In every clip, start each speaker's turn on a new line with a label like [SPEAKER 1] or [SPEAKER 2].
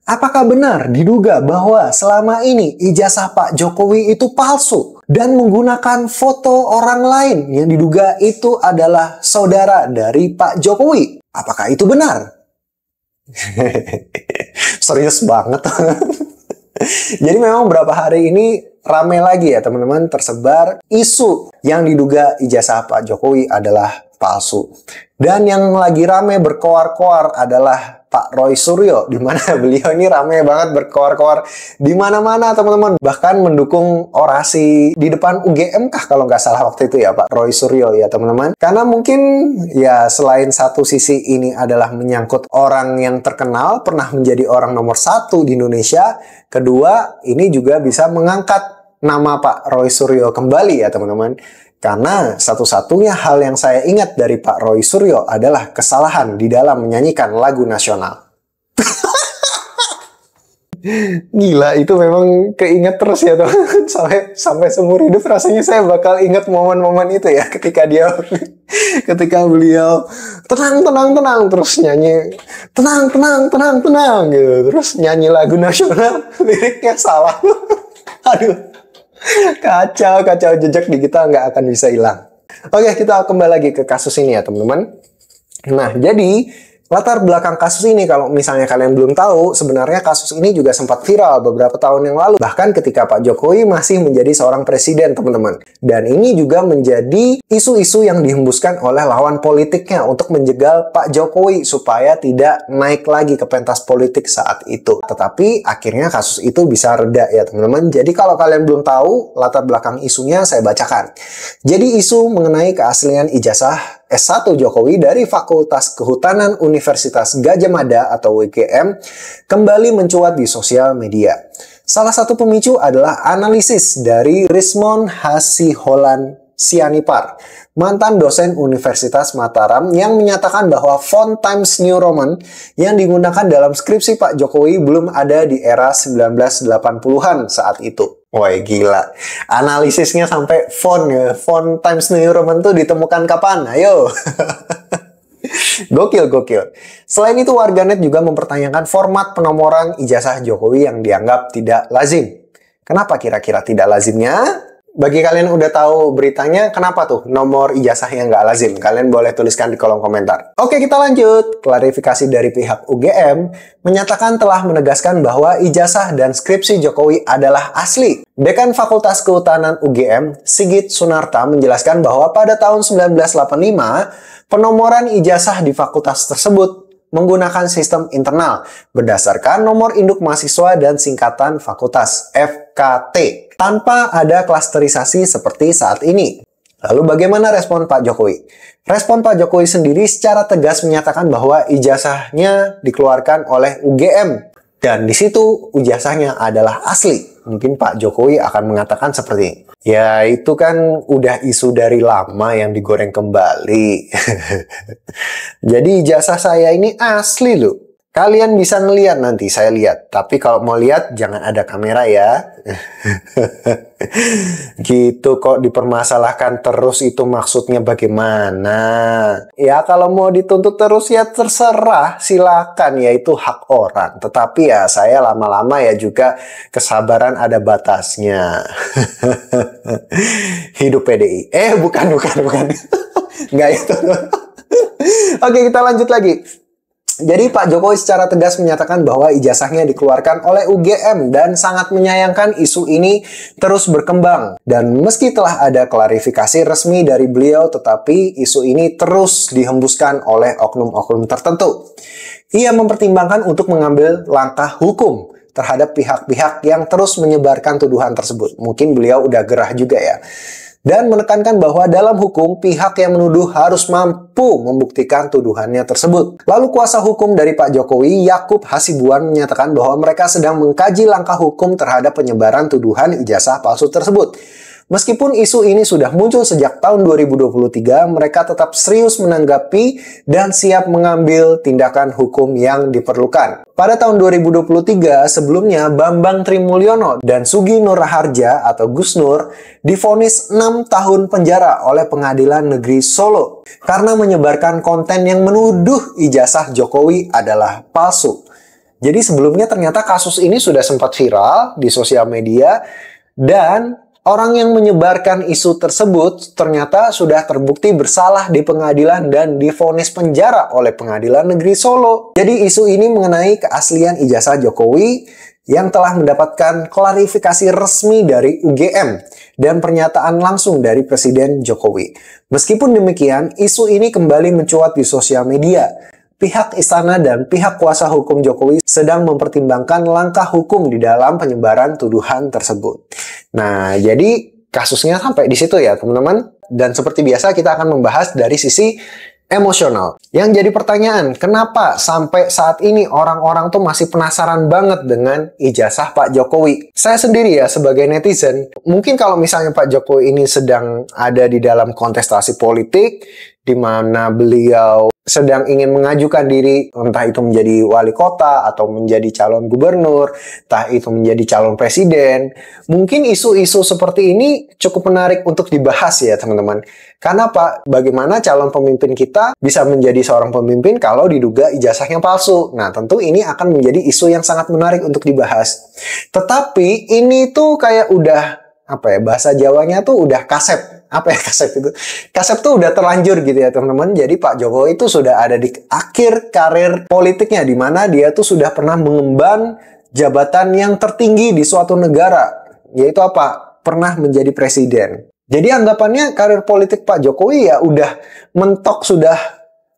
[SPEAKER 1] Apakah benar diduga bahwa selama ini ijazah Pak Jokowi itu palsu dan menggunakan foto orang lain yang diduga itu adalah saudara dari Pak Jokowi? Apakah itu benar? Serius banget. Jadi memang beberapa hari ini ramai lagi ya teman-teman tersebar isu yang diduga ijazah Pak Jokowi adalah palsu. Dan yang lagi ramai berkoar-koar adalah Pak Roy Suryo, di mana beliau ini ramai banget berkoar-koar di mana-mana teman-teman. Bahkan mendukung orasi di depan UGM kah kalau nggak salah waktu itu ya Pak Roy Suryo ya teman-teman. Karena mungkin ya selain satu sisi ini adalah menyangkut orang yang terkenal, pernah menjadi orang nomor 1 di Indonesia. Kedua, ini juga bisa mengangkat nama Pak Roy Suryo kembali ya teman-teman. Karena satu-satunya hal yang saya ingat dari Pak Roy Suryo adalah kesalahan di dalam menyanyikan lagu nasional. Gila, itu memang keinget terus ya teman. Sampai seumur hidup rasanya saya bakal ingat momen-momen itu ya. Ketika beliau tenang terus nyanyi tenang gitu. Terus nyanyi lagu nasional, liriknya salah. Aduh. Kacau jejak digital nggak akan bisa hilang. Oke, kita kembali lagi ke kasus ini ya teman-teman. Nah, jadi latar belakang kasus ini kalau misalnya kalian belum tahu, sebenarnya kasus ini juga sempat viral beberapa tahun yang lalu. Bahkan ketika Pak Jokowi masih menjadi seorang presiden teman-teman. Dan ini juga menjadi isu-isu yang dihembuskan oleh lawan politiknya untuk menjegal Pak Jokowi supaya tidak naik lagi ke pentas politik saat itu. Tetapi akhirnya kasus itu bisa reda ya teman-teman. Jadi kalau kalian belum tahu latar belakang isunya saya bacakan. Jadi isu mengenai keaslian ijazah S1 Jokowi dari Fakultas Kehutanan Universitas Gadjah Mada atau UGM kembali mencuat di sosial media. Salah satu pemicu adalah analisis dari Rismon Hasiholan Sianipar, mantan dosen Universitas Mataram yang menyatakan bahwa font Times New Roman yang digunakan dalam skripsi Pak Jokowi belum ada di era 1980-an saat itu. Wah gila, analisisnya sampai font ya. Font Times New Roman tuh ditemukan kapan? Ayo. Gokil. Selain itu warganet juga mempertanyakan format penomoran ijazah Jokowi yang dianggap tidak lazim. Kenapa kira-kira tidak lazimnya? Bagi kalian yang udah tahu beritanya, kenapa tuh nomor ijazah yang nggak lazim? Kalian boleh tuliskan di kolom komentar. Oke, kita lanjut. Klarifikasi dari pihak UGM menyatakan telah menegaskan bahwa ijazah dan skripsi Jokowi adalah asli. Dekan Fakultas Kehutanan UGM, Sigit Sunarta, menjelaskan bahwa pada tahun 1985, penomoran ijazah di fakultas tersebut menggunakan sistem internal berdasarkan nomor induk mahasiswa dan singkatan fakultas FKT tanpa ada klasterisasi seperti saat ini. Lalu bagaimana respon Pak Jokowi? Respon Pak Jokowi sendiri secara tegas menyatakan bahwa ijazahnya dikeluarkan oleh UGM dan di situ ijazahnya adalah asli. Mungkin Pak Jokowi akan mengatakan seperti ini. Ya itu kan udah isu dari lama yang digoreng kembali. Jadi ijazah saya ini asli loh. Kalian bisa ngeliat nanti saya lihat. Tapi kalau mau lihat jangan ada kamera ya. Gitu kok dipermasalahkan terus itu maksudnya bagaimana? Ya kalau mau dituntut terus ya terserah, silakan ya itu hak orang. Tetapi ya saya lama-lama ya juga kesabaran ada batasnya. Hidup PDI. Bukan. Nggak itu. Oke, kita lanjut lagi. Jadi Pak Jokowi secara tegas menyatakan bahwa ijazahnya dikeluarkan oleh UGM dan sangat menyayangkan isu ini terus berkembang. Dan meski telah ada klarifikasi resmi dari beliau, tetapi isu ini terus dihembuskan oleh oknum-oknum tertentu. Ia mempertimbangkan untuk mengambil langkah hukum terhadap pihak-pihak yang terus menyebarkan tuduhan tersebut. Mungkin beliau udah gerah juga ya. Dan menekankan bahwa dalam hukum, pihak yang menuduh harus mampu membuktikan tuduhannya tersebut. Lalu kuasa hukum dari Pak Jokowi, Yakub Hasibuan, menyatakan bahwa mereka sedang mengkaji langkah hukum terhadap penyebaran tuduhan ijazah palsu tersebut. Meskipun isu ini sudah muncul sejak tahun 2023, mereka tetap serius menanggapi dan siap mengambil tindakan hukum yang diperlukan. Pada tahun 2023, sebelumnya Bambang Trimulyono dan Sugi Nur Raharja atau Gus Nur divonis 6 tahun penjara oleh Pengadilan Negeri Solo karena menyebarkan konten yang menuduh ijazah Jokowi adalah palsu. Jadi sebelumnya ternyata kasus ini sudah sempat viral di sosial media dan orang yang menyebarkan isu tersebut ternyata sudah terbukti bersalah di pengadilan dan divonis penjara oleh Pengadilan Negeri Solo. Jadi isu ini mengenai keaslian ijazah Jokowi yang telah mendapatkan klarifikasi resmi dari UGM dan pernyataan langsung dari Presiden Jokowi. Meskipun demikian, isu ini kembali mencuat di sosial media. Pihak istana dan pihak kuasa hukum Jokowi sedang mempertimbangkan langkah hukum di dalam penyebaran tuduhan tersebut. Nah, jadi kasusnya sampai di situ ya, teman-teman. Dan seperti biasa kita akan membahas dari sisi emosional. Yang jadi pertanyaan, kenapa sampai saat ini orang-orang tuh masih penasaran banget dengan ijazah Pak Jokowi? Saya sendiri ya sebagai netizen, mungkin kalau misalnya Pak Jokowi ini sedang ada di dalam kontestasi politik, di mana beliau sedang ingin mengajukan diri, entah itu menjadi wali kota atau menjadi calon gubernur, entah itu menjadi calon presiden. Mungkin isu-isu seperti ini cukup menarik untuk dibahas ya teman-teman. Karena Pak, bagaimana calon pemimpin kita bisa menjadi seorang pemimpin kalau diduga ijazahnya palsu? Nah, tentu ini akan menjadi isu yang sangat menarik untuk dibahas. Tetapi ini tuh kayak udah, bahasa Jawanya tuh udah kasep. Apa ya kasep itu? Kasep tuh udah terlanjur gitu ya teman-teman. Jadi Pak Jokowi itu sudah ada di akhir karir politiknya, di mana dia tuh sudah pernah mengemban jabatan yang tertinggi di suatu negara, yaitu apa? Pernah menjadi presiden. Jadi anggapannya karir politik Pak Jokowi ya udah mentok,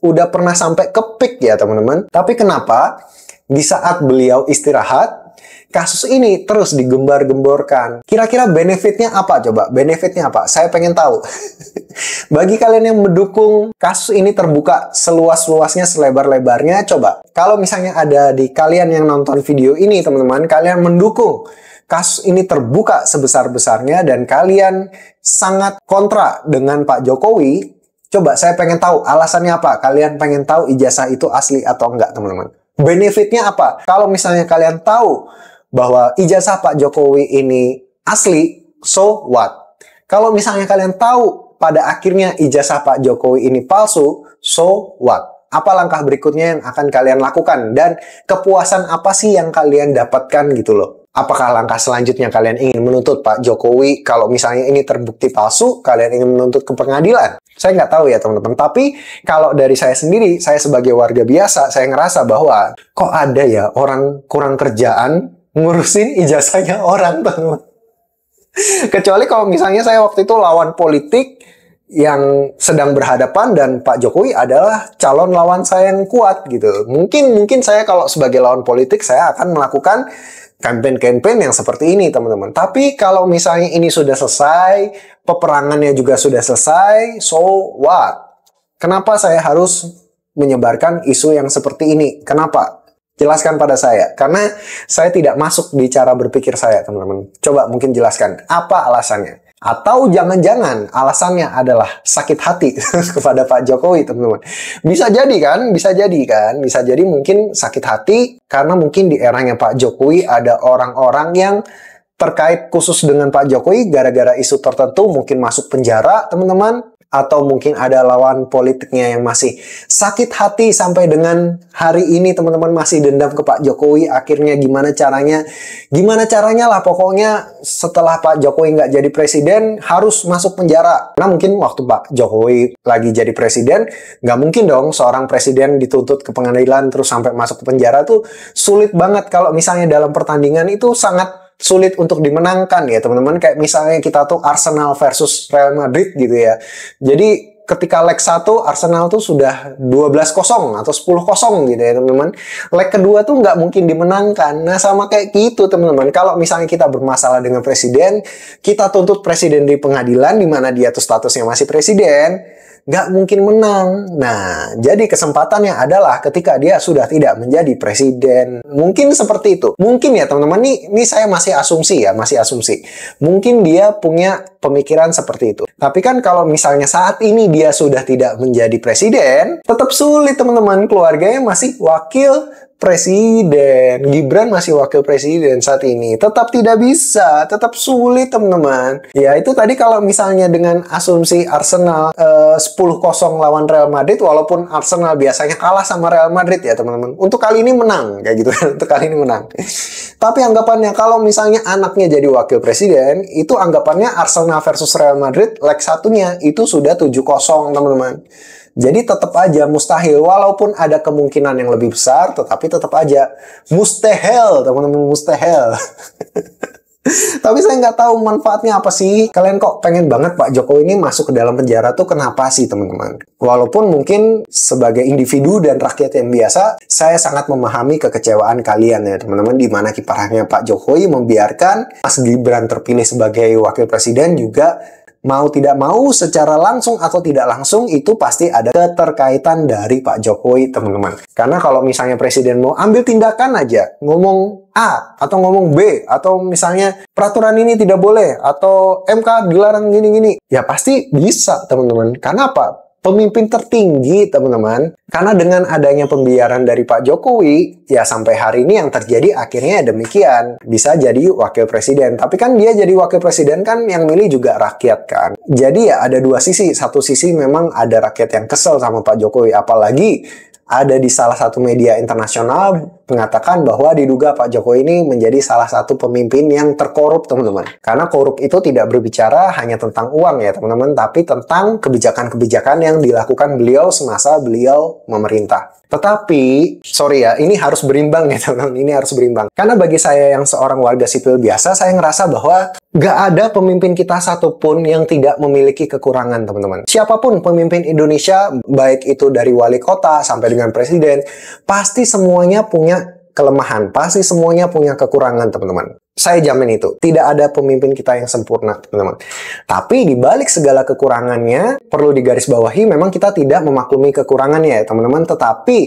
[SPEAKER 1] udah pernah sampai ke peak ya teman-teman. Tapi kenapa di saat beliau istirahat, kasus ini terus digembar-gemborkan? Kira-kira benefitnya apa coba? Benefitnya apa? Saya pengen tahu. Bagi kalian yang mendukung kasus ini terbuka seluas-luasnya, selebar-lebarnya, coba. Kalau misalnya ada di kalian yang nonton video ini, teman-teman, kalian mendukung kasus ini terbuka sebesar-besarnya dan kalian sangat kontra dengan Pak Jokowi, coba saya pengen tahu alasannya apa? Kalian pengen tahu ijazah itu asli atau enggak, teman-teman? Benefitnya apa? Kalau misalnya kalian tahu bahwa ijazah Pak Jokowi ini asli, so what? Kalau misalnya kalian tahu pada akhirnya ijazah Pak Jokowi ini palsu, so what? Apa langkah berikutnya yang akan kalian lakukan? Dan kepuasan apa sih yang kalian dapatkan gitu loh? Apakah langkah selanjutnya kalian ingin menuntut Pak Jokowi kalau misalnya ini terbukti palsu, kalian ingin menuntut ke pengadilan? Saya nggak tahu ya teman-teman. Tapi kalau dari saya sendiri, saya sebagai warga biasa, saya ngerasa bahwa kok ada ya orang kurang kerjaan ngurusin ijazahnya orang, teman-teman. Kecuali kalau misalnya saya waktu itu lawan politik yang sedang berhadapan dan Pak Jokowi adalah calon lawan saya yang kuat gitu. Mungkin saya kalau sebagai lawan politik saya akan melakukan campaign-campaign yang seperti ini, teman-teman. Tapi kalau misalnya ini sudah selesai, peperangannya juga sudah selesai, so what? Kenapa saya harus menyebarkan isu yang seperti ini? Kenapa? Jelaskan pada saya. Karena saya tidak masuk di cara berpikir saya, teman-teman. Coba mungkin jelaskan. Apa alasannya? Atau jangan-jangan alasannya adalah sakit hati kepada Pak Jokowi, teman-teman. Bisa jadi kan? Bisa jadi mungkin sakit hati karena mungkin di eranya Pak Jokowi ada orang-orang yang terkait khusus dengan Pak Jokowi gara-gara isu tertentu mungkin masuk penjara, teman-teman. Atau mungkin ada lawan politiknya yang masih sakit hati sampai dengan hari ini, teman-teman, masih dendam ke Pak Jokowi. Akhirnya gimana caranya lah pokoknya setelah Pak Jokowi nggak jadi presiden harus masuk penjara. Nah mungkin waktu Pak Jokowi lagi jadi presiden, nggak mungkin dong seorang presiden dituntut ke pengadilan terus sampai masuk ke penjara. Tuh sulit banget. Kalau misalnya dalam pertandingan itu sangat sulit untuk dimenangkan ya teman-teman. Kayak misalnya kita tuh Arsenal versus Real Madrid gitu ya. Jadi ketika leg 1 Arsenal tuh sudah 12-0 atau 10-0 gitu ya teman-teman. Leg kedua tuh nggak mungkin dimenangkan. Nah sama kayak gitu teman-teman. Kalau misalnya kita bermasalah dengan presiden, kita tuntut presiden di pengadilan di mana dia tuh statusnya masih presiden, nggak mungkin menang. Nah, jadi kesempatannya adalah ketika dia sudah tidak menjadi presiden. Mungkin seperti itu. Mungkin ya teman-teman, ini saya masih asumsi ya, masih asumsi. Mungkin dia punya pemikiran seperti itu. Tapi kan kalau misalnya saat ini dia sudah tidak menjadi presiden, tetap sulit teman-teman. Keluarganya masih wakil presiden. Gibran masih wakil presiden saat ini. Tetap tidak bisa, tetap sulit teman-teman. Ya itu tadi kalau misalnya dengan asumsi Arsenal 10-0 lawan Real Madrid, walaupun Arsenal biasanya kalah sama Real Madrid ya teman-teman. Untuk kali ini menang, kayak gitu kan. Untuk kali ini menang. Tapi anggapannya kalau misalnya anaknya jadi wakil presiden, itu anggapannya Arsenal versus Real Madrid leg satunya itu sudah 7-0 teman-teman. Jadi tetap aja mustahil, walaupun ada kemungkinan yang lebih besar, tetapi tetap aja mustahil, teman-teman, mustahil. Tapi saya nggak tahu manfaatnya apa sih. Kalian kok pengen banget Pak Jokowi ini masuk ke dalam penjara tuh kenapa sih teman-teman? Walaupun mungkin sebagai individu dan rakyat yang biasa, saya sangat memahami kekecewaan kalian ya teman-teman. Di mana kiprahnya Pak Jokowi membiarkan Mas Gibran terpilih sebagai wakil presiden juga mau tidak mau secara langsung atau tidak langsung itu pasti ada keterkaitan dari Pak Jokowi teman-teman. Karena kalau misalnya presiden mau ambil tindakan aja, ngomong A atau ngomong B, atau misalnya peraturan ini tidak boleh, atau MK dilarang gini-gini, ya pasti bisa teman-teman. Karena apa? Pemimpin tertinggi teman-teman. Karena dengan adanya pembiaran dari Pak Jokowi, ya sampai hari ini yang terjadi akhirnya demikian. Bisa jadi wakil presiden. Tapi kan dia jadi wakil presiden kan yang milih juga rakyat kan. Jadi ya ada dua sisi. Satu sisi memang ada rakyat yang kesel sama Pak Jokowi. Apalagi ada di salah satu media internasional mengatakan bahwa diduga Pak Jokowi ini menjadi salah satu pemimpin yang terkorup teman-teman. Karena korup itu tidak berbicara hanya tentang uang ya teman-teman, tapi tentang kebijakan-kebijakan yang dilakukan beliau semasa beliau memerintah. Tetapi, sorry ya, ini harus berimbang ya teman-teman, ini harus berimbang. Karena bagi saya yang seorang warga sipil biasa, saya ngerasa bahwa gak ada pemimpin kita satupun yang tidak memiliki kekurangan teman-teman. Siapapun pemimpin Indonesia, baik itu dari wali kota sampai dengan presiden, pasti semuanya punya kelemahan, pasti semuanya punya kekurangan teman-teman. Saya jamin itu. Tidak ada pemimpin kita yang sempurna, teman-teman. Tapi di balik segala kekurangannya, perlu digarisbawahi memang kita tidak memaklumi kekurangannya ya, teman-teman. Tetapi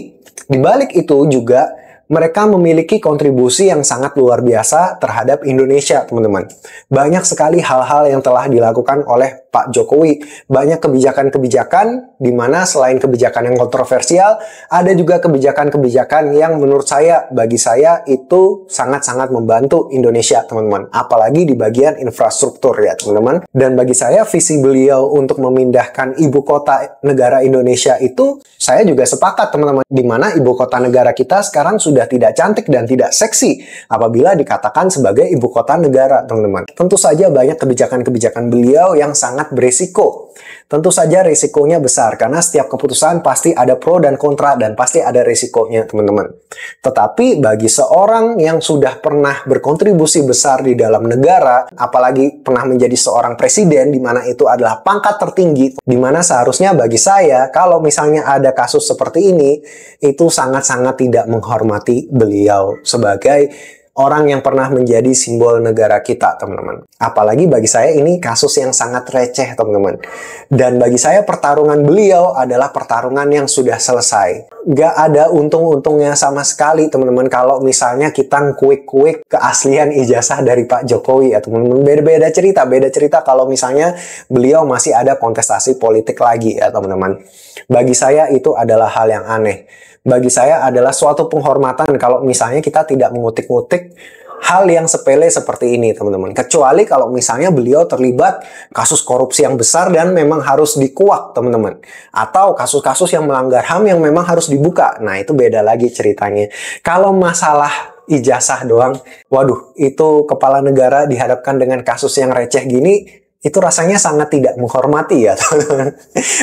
[SPEAKER 1] di balik itu juga mereka memiliki kontribusi yang sangat luar biasa terhadap Indonesia, teman-teman. Banyak sekali hal-hal yang telah dilakukan oleh Pak Jokowi. Banyak kebijakan-kebijakan di mana selain kebijakan yang kontroversial, ada juga kebijakan-kebijakan yang menurut saya, bagi saya itu sangat-sangat membantu Indonesia, teman-teman. Apalagi di bagian infrastruktur ya, teman-teman. Dan bagi saya, visi beliau untuk memindahkan ibu kota negara Indonesia itu, saya juga sepakat, teman-teman. Di mana ibu kota negara kita sekarang sudah tidak cantik dan tidak seksi apabila dikatakan sebagai ibu kota negara, teman-teman. Tentu saja banyak kebijakan-kebijakan beliau yang sangat berisiko. Tentu saja risikonya besar karena setiap keputusan pasti ada pro dan kontra dan pasti ada risikonya, teman-teman. Tetapi bagi seorang yang sudah pernah berkontribusi besar di dalam negara, apalagi pernah menjadi seorang presiden di mana itu adalah pangkat tertinggi, di mana seharusnya bagi saya kalau misalnya ada kasus seperti ini, itu sangat-sangat tidak menghormati beliau sebagai orang yang pernah menjadi simbol negara kita, teman-teman. Apalagi bagi saya ini kasus yang sangat receh, teman-teman. Dan bagi saya pertarungan beliau adalah pertarungan yang sudah selesai. Gak ada untung-untungnya sama sekali, teman-teman. Kalau misalnya kita nguik-nguik keaslian ijazah dari Pak Jokowi, ya teman-teman. Beda cerita kalau misalnya beliau masih ada kontestasi politik lagi, ya teman-teman. Bagi saya itu adalah hal yang aneh. Bagi saya adalah suatu penghormatan kalau misalnya kita tidak mengutik-ngutik hal yang sepele seperti ini, teman-teman. Kecuali kalau misalnya beliau terlibat kasus korupsi yang besar dan memang harus dikuak, teman-teman. Atau kasus-kasus yang melanggar HAM yang memang harus dibuka. Nah, itu beda lagi ceritanya. Kalau masalah ijazah doang, waduh, itu kepala negara dihadapkan dengan kasus yang receh gini, itu rasanya sangat tidak menghormati ya, teman-teman.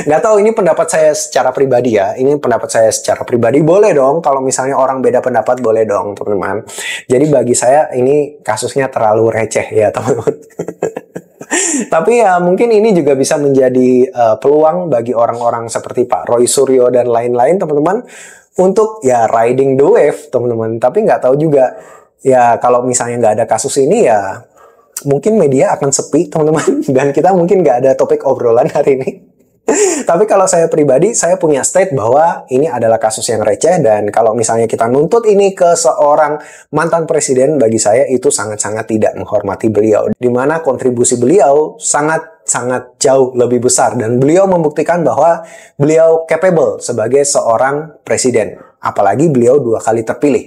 [SPEAKER 1] Nggak tahu, ini pendapat saya secara pribadi ya. Ini pendapat saya secara pribadi. Boleh dong, kalau misalnya orang beda pendapat, boleh dong, teman-teman. Jadi bagi saya ini kasusnya terlalu receh ya, teman-teman. Tapi ya mungkin ini juga bisa menjadi peluang bagi orang-orang seperti Pak Roy Suryo dan lain-lain, teman-teman, untuk ya riding the wave, teman-teman. Tapi nggak tahu juga, ya kalau misalnya nggak ada kasus ini ya mungkin media akan sepi, teman-teman, dan kita mungkin nggak ada topik obrolan hari ini. Tapi kalau saya pribadi, saya punya state bahwa ini adalah kasus yang receh, dan kalau misalnya kita nuntut ini ke seorang mantan presiden, bagi saya itu sangat-sangat tidak menghormati beliau. Dimana kontribusi beliau sangat jauh lebih besar, dan beliau membuktikan bahwa beliau capable sebagai seorang presiden. apalagi beliau 2 kali terpilih.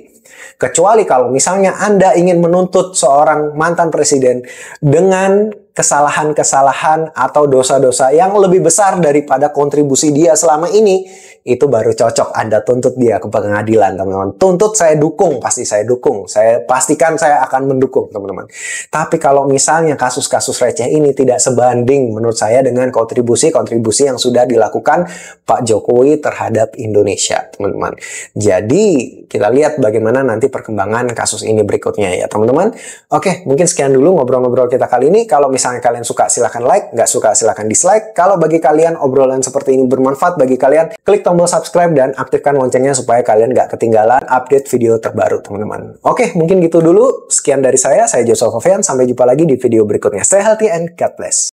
[SPEAKER 1] Kecuali kalau misalnya Anda ingin menuntut seorang mantan presiden dengan kesalahan-kesalahan atau dosa-dosa yang lebih besar daripada kontribusi dia selama ini, itu baru cocok Anda tuntut dia ke pengadilan, teman-teman. Tuntut saya dukung, pasti saya dukung. Saya pastikan saya akan mendukung, teman-teman. Tapi kalau misalnya kasus-kasus receh ini tidak sebanding menurut saya dengan kontribusi-kontribusi yang sudah dilakukan Pak Jokowi terhadap Indonesia, teman-teman. Jadi, kita lihat bagaimana nanti perkembangan kasus ini berikutnya ya, teman-teman. Oke, mungkin sekian dulu ngobrol-ngobrol kita kali ini. Kalau misalnya kalian suka, silahkan like. Nggak suka, silahkan dislike. Kalau bagi kalian obrolan seperti ini bermanfaat bagi kalian, klik tombol subscribe dan aktifkan loncengnya supaya kalian nggak ketinggalan update video terbaru, teman-teman. Oke, mungkin gitu dulu. Sekian dari saya Joshua Fofian. Sampai jumpa lagi di video berikutnya. Stay healthy and God bless.